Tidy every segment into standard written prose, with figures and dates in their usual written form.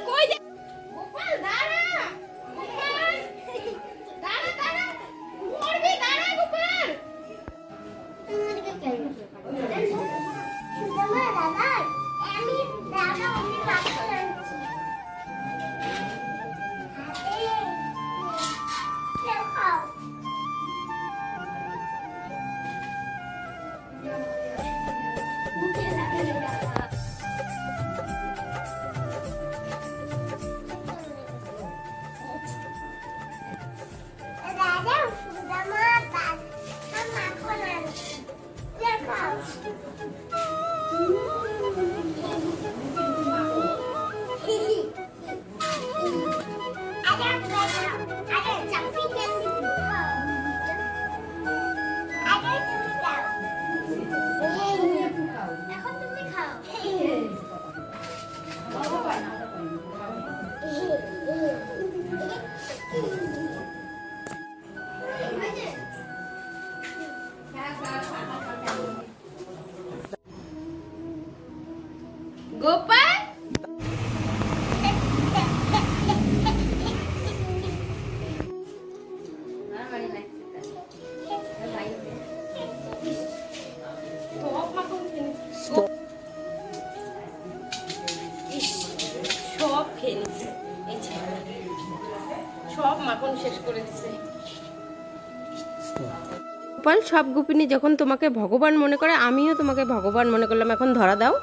কই যা গোপাল দাঁড়া গোপাল দাঁড়া দাঁড়া মরবি দাঁড়া গোপাল তোমাদেরকে চাই সুদামা দাদা আমি দাদা আমি পাগল আনছি খাও মুখে লাগে গোপাল সব খেয়ে নিচ্ছে সব মাখন শেষ করে দিছে গোপাল। সব গোপিনী যখন তোমাকে ভগবান মনে করে আমিও তোমাকে ভগবান মনে করলাম, এখন ধরা দাও।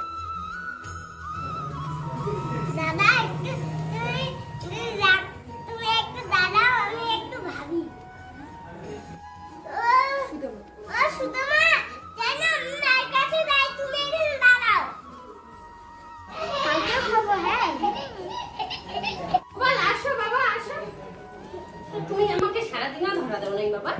তুমি আমাকে সারাদিনও ধরা দাও নাই বাবা।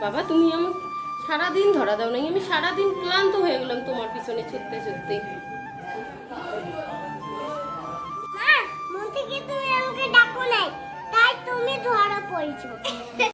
বাবা তুমি আমাকে সারাদিন ধরা দাও নাই, আমি সারাদিন ক্লান্ত হয়ে গেলাম তোমার পিছনে ছুটতে ছুটতে। মা মন থেকে তুমি আমাকে ডাকো নাই, তাই তুমি ধরা পড়েছো।